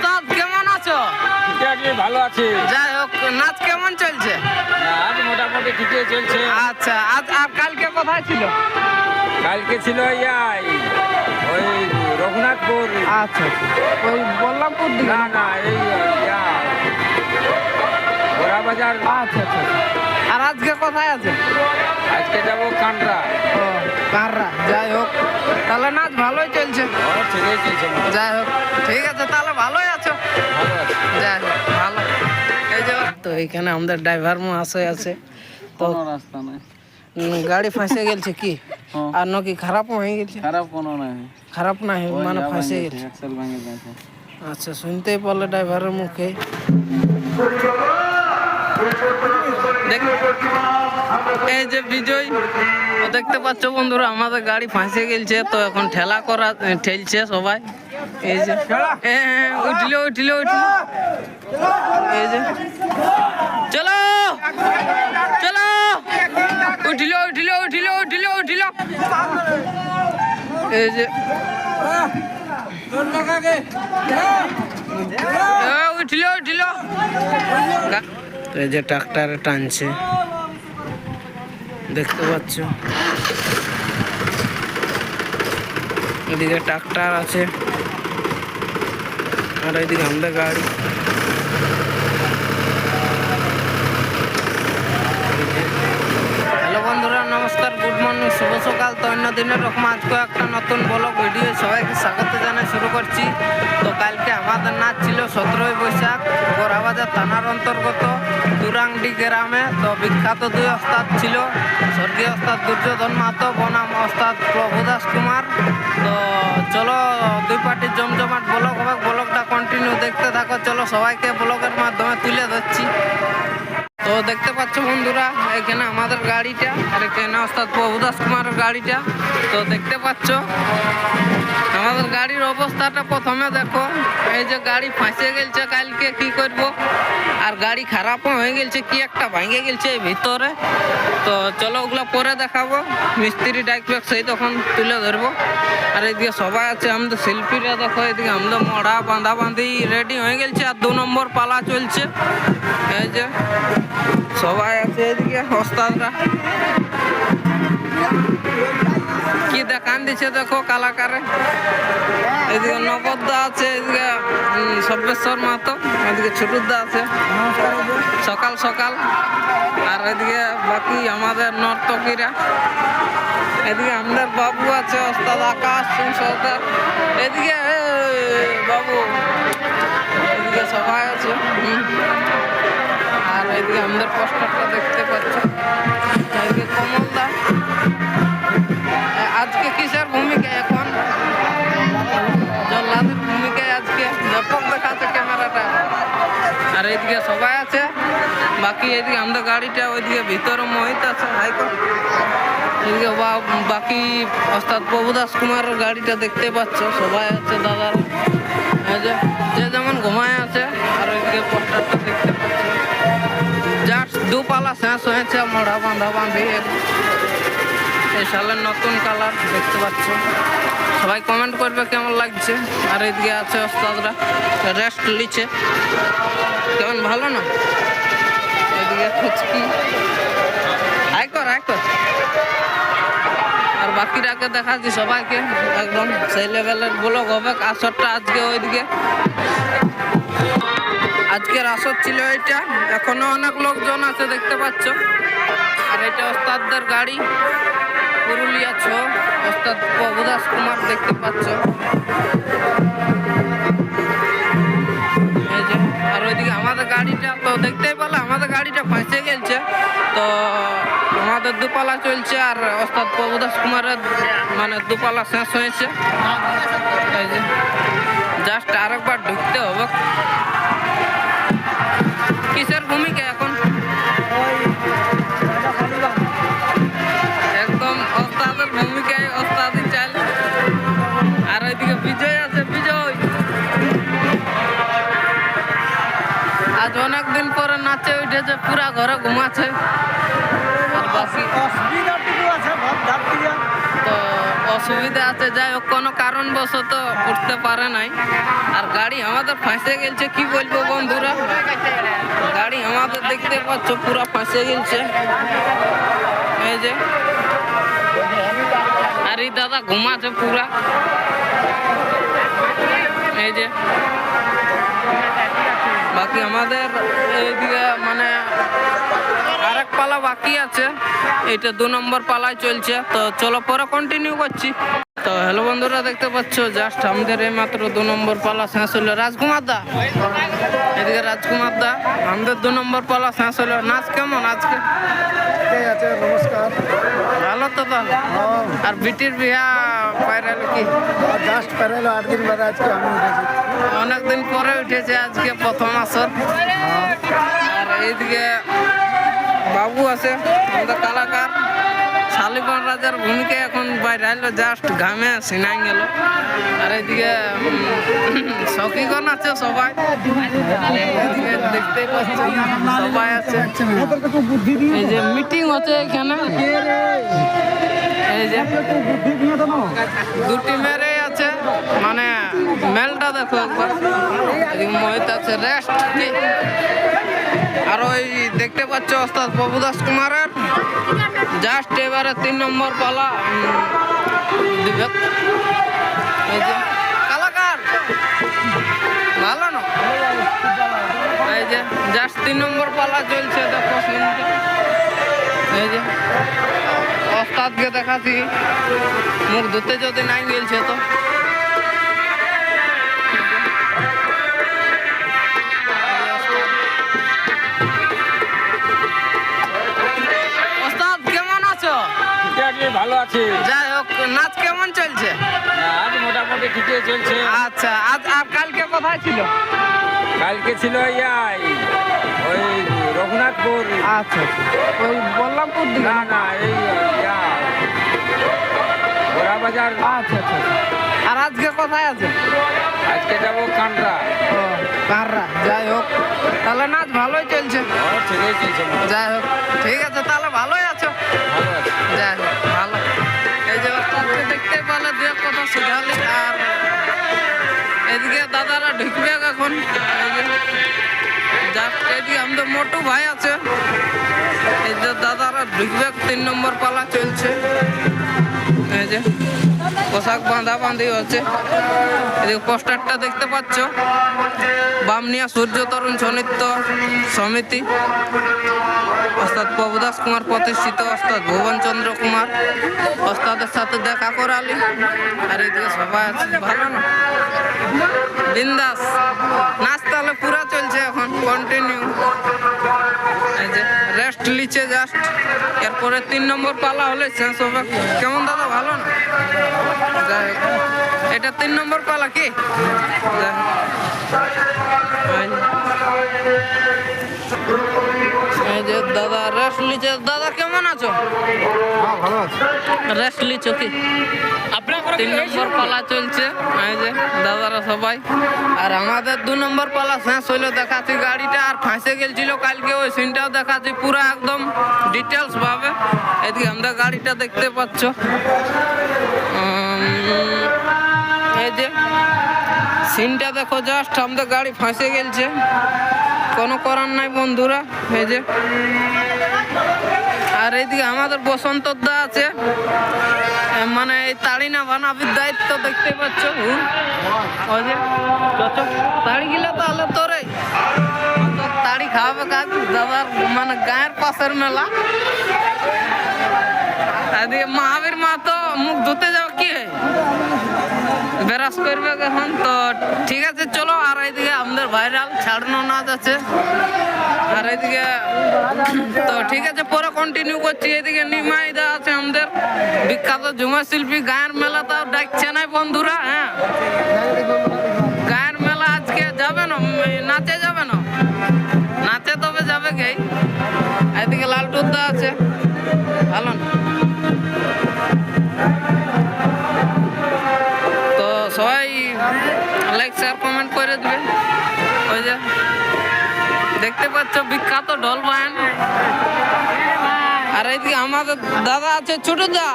ওস্তাদ কেমন আছো? ঠিকঠাকই ভালো আছে। যাই হোক, নাচ কেমন চলছে? আজ মোটামুটি ঠিকই চলছে। আচ্ছা, আজ আর কালকে কোথায় ছিল? কালকে ছিল ওই রঘুনাথপুর। আচ্ছা, ওই বল্লভপুর দিকে? না এই বড়া বাজার। আচ্ছা আচ্ছা। আর আজকে কোথায় আছে? আজকে যাবো কানরা। ও কাররা। যাই হোক, তাহলে নাচ ভালোই চলছে। ঠিকই চলছে। যাই হোক, ঠিক আছে, তাহলে ভালোই আছো? ভালো আছে। যাই হোক, ভালো। এই যে তো এইখানে আমাদের ড্রাইভার মহাশয় আছে। তো কোনো রাস্তা নাই, গাড়ি ফাঁসে গেছে কি? আর নাকি খারাপ হয়ে গেছে? খারাপ কোনো নাই, খারাপ না মানে ফাঁসে গেছে। এক্সেল ভেঙে গেছে। আচ্ছা, শুনতেই পারলে ড্রাইভারের মুখে। এই যে বিজয়, দেখতে পাচ্ছ বন্ধুরা, আমাদের গাড়ি ফাঁসে গেছে। তো এখন ঠেলছে সবাই। এই যে উঠলো। এই যে চলো চলো, উঠলো। এই যে উঠলো। এই যে ট্রাক্টরে টানছে, দেখতে পাচ্ছ। এদিকে ট্রাক্টর আছে আর এদিকে আমাদের গাড়ি। হ্যালো বন্ধুরা, নমস্কার, গুড মর্নিং, শুভ সকাল। তো অন্য দিনের রকম আজকে একটা নতুন ব্লগ ভিডিও সবাইকে স্বাগত জানাই শুরু করছি। তো কালকে আমাদের নাচ ছিল 17ই বৈশাখ, বড়াবাজার থানার অন্তর্গত দুরাংডি গ্রামে। তো বিখ্যাত দুই ওস্তাদ ছিল, স্বর্গীয় ওস্তাদ দুর্যোধন মাহাতো বনাম ওস্তাদ প্রভুদাস কুমার। তো চলো, দুই পার্টির জমজমাট ব্লগ হবে, ব্লগটা কন্টিনিউ দেখতে থাকো। চলো, সবাইকে ব্লগের মাধ্যমে তুলে ধরছি। তো দেখতে পাচ্ছ বন্ধুরা, এখানে আমাদের গাড়িটা আর এখানে ওস্তাদ প্রভুদাস কুমারের গাড়িটা। তো দেখতে পাচ্ছ আমাদের গাড়ির অবস্থাটা প্রথমে দেখো। এই যে গাড়ি ফাঁসে গেছে, কালকে কি করব। আর গাড়ি খারাপও হয়ে গেছে, কি একটা ভেঙে গেছে এই ভিতরে। তো চলো, ওগুলো পরে দেখাবো। মিস্ত্রি ডাকবে, সেই তখন তুলে ধরবো। আর এদিকে সবাই আছে, আমাদের শিল্পীরা দেখো। এদিকে আমাদের মড়া বাঁধাবাঁধি রেডি হয়ে গেছে, আর 2 নম্বর পালা চলছে। এই যে সবাই আছে, এদিকে ওস্তাদরা কি দেখান দিচ্ছে দেখো কালাকারে। এদিকে নগদদা আছে, এদিকে সব্যেশ্বর মাহাতো, এদিকে ছোটুদা আছে সকাল সকাল। আর এদিকে বাকি আমাদের নর্তকীরা। এদিকে আমাদের বাবু আছে, ওস্তাদ আকাশ সিং সরকার। এদিকে বাবু, এদিকে সবাই আছে। আর এদিকে আমাদের পোস্টারটা দেখতে পাচ্ছ। এদিকে কমলদা। আজকে কিসের ভূমিকা? এখন জল্লাদের ভূমিকায় আজকে ব্যাপক দেখাচ্ছে ক্যামেরাটা। আর এইদিকে সবাই আছে বাকি। এদিকে আমাদের গাড়িটা ওইদিকে ভিতরে মোহিত আছে, হাইকো। এদিকে বাকি ওস্তাদ প্রভুদাস কুমারের গাড়িটা দেখতে পাচ্ছ, সবাই আছে দাদারা। যে যেমন ঘুমায় আছে। আর ওইদিকে পোস্টারটা দেখতে পাচ্ছ, জাস্ট 2 পালা শেষ হয়েছে, মড়া বাঁধাবাঁধি। এই সালের নতুন কালার দেখতে পাচ্ছ। সবাই কমেন্ট করবে কেমন লাগছে। আর এদিকে আছে ওস্তাদরা, রেস্ট নিচ্ছে। কেমন ভালো না? এদিকে ফুচকি আইকর। আর বাকিরাকে দেখাচ্ছি সবাইকে, একদম সেই লেভেলের ব্লগ হবে। আসরটা আজকে ওইদিকে, আজকের আসর ছিল এইটা। এখনো অনেক লোকজন আছে দেখতে পাচ্ছ। আর এটা ওস্তাদদের গাড়ি, পুরুলিয়া 6, ওস্তাদ প্রভুদাস কুমার দেখতে পাচ্ছ। এই যে, আর ওইদিকে আমাদের গাড়িটা তো দেখতেই পেলে, আমাদের গাড়িটা ফাঁসে গেছে। তো আমাদের 2 পালা চলছে, আর ওস্তাদ প্রভুদাস কুমারের মানে 2 পালা শেষ হয়েছে। এই যে জাস্ট আরেকবার ঢুকতে হবে। কিসের ভূমিকা এখন? একদম ওস্তাদের ভূমিকায়, ওস্তাদি চাল। আর ওইদিকে বিজয় আছে, বিজয় আজ অনেকদিন পরে নাচে উঠেছে, পুরা ঘরে ঘুমাচ্ছে। আর বাকি তো অসুবিধা আছে, যাই হোক কোনো কারণবশত উঠতে পারে নাই। আর গাড়ি আমাদের ফাঁসে গেছে, কি বলবো বন্ধুরা, গাড়ি আমাদের দেখতে পাচ্ছ পুরা ফাঁসে গেছে। এই যে আর এই দাদা ঘুমাচ্ছে পুরা। এই যে বাকি আমাদের এইদিকে মানে আরেক পালা বাকি আছে, এইটা 2 নম্বর পালায় চলছে। তো চলো পরে কন্টিনিউ করছি। তো হ্যালো বন্ধুরা, দেখতে পাচ্ছ জাস্ট আমাদের এই মাত্র 2 নম্বর পালা শেষ হলো। রাজকুমার দা, এদিকে রাজকুমার দা, আমাদের 2 নম্বর পালা শেষ হলো। নাচ কেমন আজকে? আছে, নমস্কার। ভালো তো তাহলে। আর বিটির বিয়া পাইরাল কি? জাস্ট পেরালো 8 দিন বাদে আজকে আমি উঠেছি। অনেকদিন পরে উঠেছে আজকে প্রথম আসর। আর এইদিকে বাবু আছে আমাদের কালাকার, শালিবান রাজার ভূমিকা এখন বাইরে আইলো, জাস্ট ঘামে সিনাই গেল। আর এইদিকে সখীগণ আছে সবাই, এইদিকে দেখতেই পাচ্ছেন সবাই আছে। এই যে মিটিং হচ্ছে এখানে, এই যে 2 টিমেরই আছে, মানে মেলটা দেখো একবার। এদিকে মোহিত আছে রেস্ট। আর ওই দেখতে পাচ্ছ ওস্তাদ প্রভুদাস কুমারের জাস্ট এবারে 3 নম্বর পালা দিবে। এই যে কালাকার ভালো না, এই যে জাস্ট 3 নম্বর পালা চলছে, দেখো শুনতে। এই যে ওস্তাদকে দেখাচ্ছি, মুখ ধুতে যদি নাই গেলছে তো। ওস্তাদ কেমন আছো? ভালো আছে। যাই হোক, নাচ কেমন চলছে? আজ মোটামুটি ঠিকই চলছে। আচ্ছা, আজ আর কালকে কোথায় ছিল? কালকে ছিল ওই রঘুনাথপুর। আচ্ছা, ওই বল্লভপুর দিকে। না না, এই গোড়া বাজার। আচ্ছা আচ্ছা। আর আজকে কোথায় আছে? আজকে যাবো কান্ডা। ও কাররা। যাই হোক, তাহলে নাচ ভালোই চলছে। ঠিকই চলছে। যাই হোক, ঠিক আছে, তাহলে ভালোই আছো। ভালো আছে। যাই হোক, ভালো। এই যে ওস্তাদকে দেখতে পেলে 2 কথা শুধালি। আর এদিকে দাদারা ঢুকবে এখন। এই যে যাক, এদিকে আমাদের মোটু ভাই আছে, এই যে দাদারা ঢুকবে। 3 নম্বর পালা চলছে। এই যে পোশাক বাঁধি হচ্ছে। এদিকে পোস্টারটা দেখতে পাচ্ছ, বামনিয়া সূর্য তরুণ সনিত্য সমিতি, ওস্তাদ প্রভুদাস কুমার প্রতিষ্ঠিত, ওস্তাদ ভুবন চন্দ্র কুমার, ওস্তাদের সাথে দেখা করালি। আর এইদিকে সবাই আছে, ভালো না, বিন্দাস। নাচ তাহলে পুরা চলছে এখন কন্টিনিউ। এই যে রেস্ট লিচে জাস্ট, এরপরে 3 নম্বর পালা হলে শেষ হবে। কেমন দাদা, ভালো না? যাই হোক, এটা 3 নম্বর পালা কি? যাই হোক, এই যে দাদা রেস্ট লিচে। দাদা কেমন আছো? ভালো আছে। রেস্ট লিচো কি? 3 নম্বর পালা চলছে। এই যে দাদারা সবাই। আর আমাদের 2 নম্বর পালা শেষ হইলো, দেখাচ্ছি গাড়িটা আর ফাঁসে গেছিল কালকে, ওই সিনটাও দেখাচ্ছি পুরা একদম ডিটেলস ভাবে। এদিকে আমাদের গাড়িটা দেখতে পাচ্ছ। এই যে সিনটা দেখো, জাস্ট আমাদের গাড়ি ফাঁসে গেছে, কোনো করার নাই বন্ধুরা। এই যে আর এইদিকে আমাদের বসন্ত দা আছে, মানে এই তাড়ি না বানাবির দায়িত্ব দেখতে পাচ্ছ। ওই যে তাড়ি গিলা তাহলে তোরে তাড়ি খাওয়াবে কাজ দাদার, মানে গায়ের পাশের মেলা। এদিকে মহাবীর মা তো মুখ ধুতে যাও, কি বেরাস করবে এখন তো। ঠিক আছে চলো। আর এইদিকে আমাদের ভাইরাল ছাড়নো নাচ আছে। আর এইদিকে তো ঠিক আছে, পরে কন্টিনিউ করছি। এদিকে নিমাইদা আছে আমাদের বিখ্যাত ঝুমা শিল্পী, গায়ের মেলা তাও ডাকছে নাই বন্ধুরা। হ্যাঁ, গায়ের মেলা আজকে যাবে না, নাচে যাবে না, নাচে তবে যাবে কে। এদিকে লালটুদা আছে, ভালো না? তো সবাই লাইক শেয়ার কমেন্ট করে দিবে। ওই যে দেখতে পাচ্ছ বিখ্যাত ঢোল বায়ান। আর এইদিকে আমাদের দাদা আছে ছোটদা,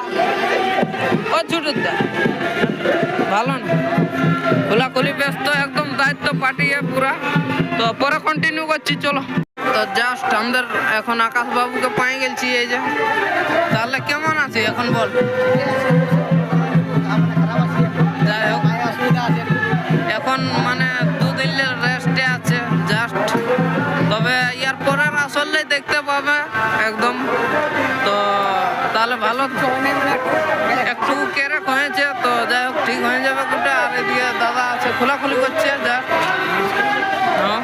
ও ছোটদা ভালো না, খোলাখুলি ব্যস্ত একদম, দায়িত্ব পাঠিয়ে পুরা। তো পরে কন্টিনিউ করছি, চলো। তো জাস্ট আমাদের এখন আকাশ বাবুকে পাই গেছি, এই যে। তাহলে কেমন আছে এখন বল? যাই হোক, এখন মানে দুদিনের রেস্টে আছে জাস্ট, তবে ইয়ার পরের আসলে দেখতে পাবে একদম। তো তাহলে ভালো, একটু কেরে হয়েছে, তো যাই হোক ঠিক হয়ে যাবে গোটা। আর এদিকে দাদা আছে খোলাখুলি করছে জাস্ট, হ্যাঁ।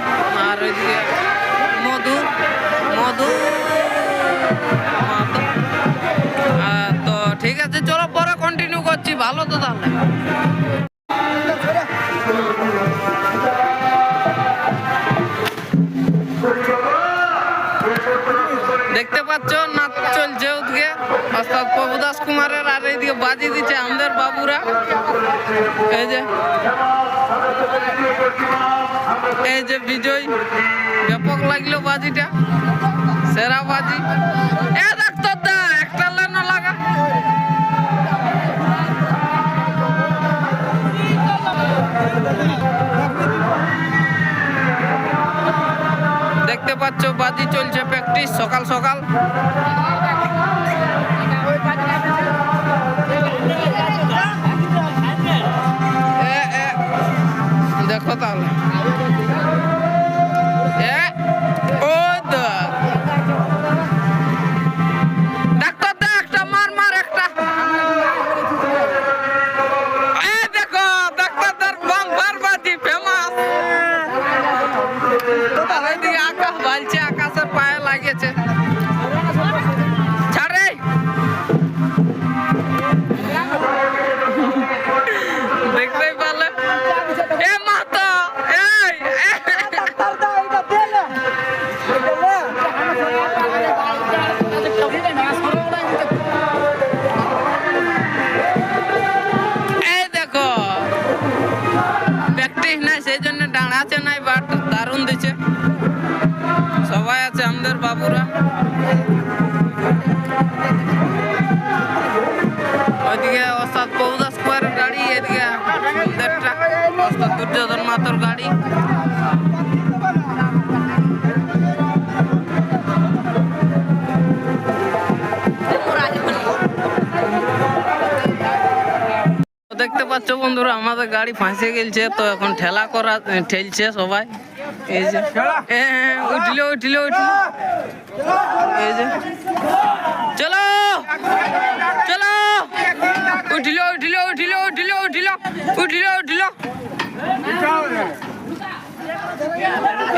আর ওইদিকে মধু মধু তো ঠিক আছে, চলো পরে কন্টিনিউ করছি, ভালো তো তাহলে। দেখতে পাচ্ছ নাচ চলছে ওদিকে অর্থাৎ প্রভুদাস কুমারের, আর এইদিকে বাজি দিচ্ছে আমাদের বাবুরা। এই যে বিজয়, ব্যাপক লাগলো বাজিটা, সেরা বাজি। এ ডাক্তার দা একটা লাইন লাগা। দেখতে পাচ্ছ বাজি চলছে প্র্যাকটিস সকাল সকাল। দেখো তাহলে, ডাক্তার দা একটা মার মার একটা। দেখো ডাক্তারদার বাম্পার বাজি ফেমাস। আকাশ বালছে, আকাশের পায়ে লাগেছে, ছাড়ে। দেখতেই পারলে এ মাতা, এই দেখো প্র্যাকটিস নাই সেই জন্য দাঁড়াচ্ছে নাই, বাট দারুণ দিচ্ছে। সবাই আছে আমাদের বাবুরা। ওইদিকে ওস্তাদ প্রভুদাস কুমারের গাড়ি, এদিকে ওস্তাদ দুর্যোধন মাতর গাড়ি। দেখতে পাচ্ছ বন্ধুরা আমাদের গাড়ি ফাঁসে গেছে, তো এখন ঠেলা করা ঠেলছে সবাই। এই যে উঠলো উঠলো উঠলো, এই যে চলো চলো, উঠলো উঠলো উঠলো উঠলো উঠলো উঠলো উঠলো।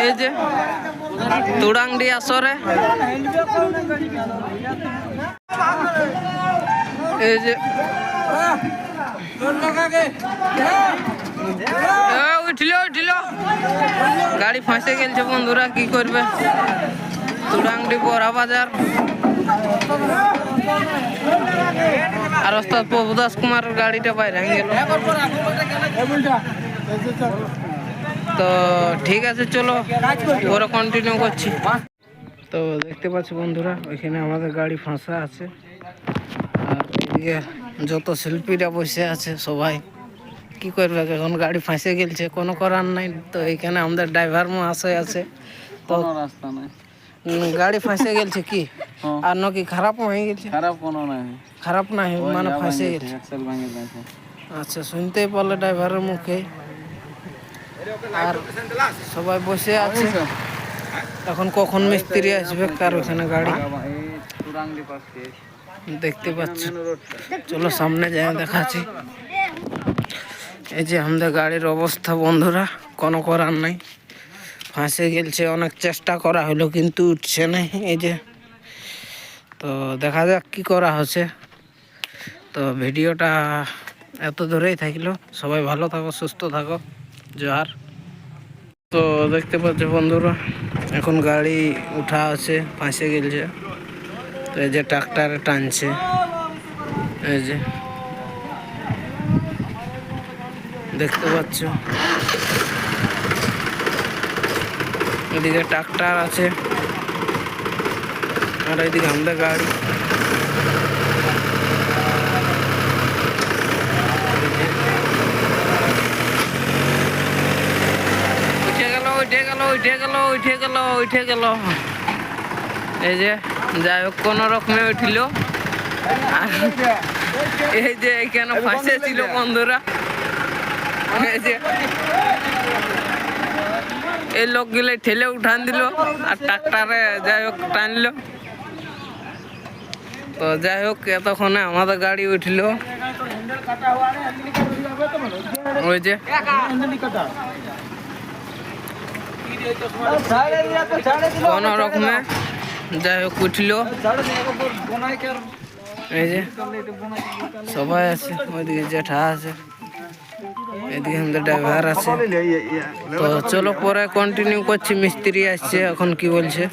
এই যে তুড়াংডি আসরে, এই যে উঠলো উঠলো, গাড়ি ফাঁসে গেছে বন্ধুরা, কি করবে। তুড়াংডি বড়া বাজার, আর ওস্তাদ প্রভুদাস কুমারের গাড়িটা বাইরে গেল। তো ঠিক আছে, চলো ওরা কন্টিনিউ করছি। তো দেখতে পাচ্ছি বন্ধুরা, ওইখানে আমাদের গাড়ি ফাঁসা আছে, আর এইদিকে যত শিল্পীরা বসে আছে সবাই। কি করবে, এখন গাড়ি ফাঁসে গেছে, কোনো করার নাই। তো এইখানে আমাদের ড্রাইভার মহাশয় আছে, তো রাস্তা নাই, গাড়ি ফাঁসে গেছে কি আর নাকি খারাপ হয়ে গেছে? খারাপ কোনো নাই, খারাপ নাই মানে ফাঁসে গেছে। আচ্ছা, শুনতেই পারলে ড্রাইভারের মুখে। আর সবাই বসে আছে, এখন কখন মিস্ত্রি আসবে, কার ওখানে গাড়ি দেখতে পাচ্ছি। চলো সামনে যাই দেখাচ্ছি। এই যে আমাদের গাড়ির অবস্থা বন্ধুরা, কোনো করার নাই, ফাঁসে গেছে। অনেক চেষ্টা করা হলো কিন্তু উঠছে না। এই যে, তো দেখা যাক কি করা হচ্ছে। তো ভিডিওটা এত ধরেই থাকলো, সবাই ভালো থাকো, সুস্থ থাকো, জোহার। তো দেখতে পাচ্ছ বন্ধুরা, এখন গাড়ি উঠা আছে, ফাঁসে গেছে। তো এই যে ট্রাক্টর টানছে, এই যে দেখতে পাচ্ছ, এদিকে ট্রাক্টর আছে। আর এইদিকে আমাদের গাড়ি। উঠে গেল। এই যে যাই হোক কোন রকমে উঠিল। আর এই যে এখানে ফাঁসে ছিল বন্ধুরা, এই যে এই লোকগুলো ঠেলে উঠান দিল আর ট্রাক্টারে যাই হোক টানলো। তো যাই হোক এতক্ষণে আমাদের গাড়ি উঠল। ওই যে কোন রকমে যাই হোক উঠল। এই যে সবাই আছে, ওইদিকে জেঠা আছে, এদিকে আমাদের ড্রাইভার আছে। তো চলো পরে কন্টিনিউ করছি, মিস্ত্রি আসছে এখন কি বলছে।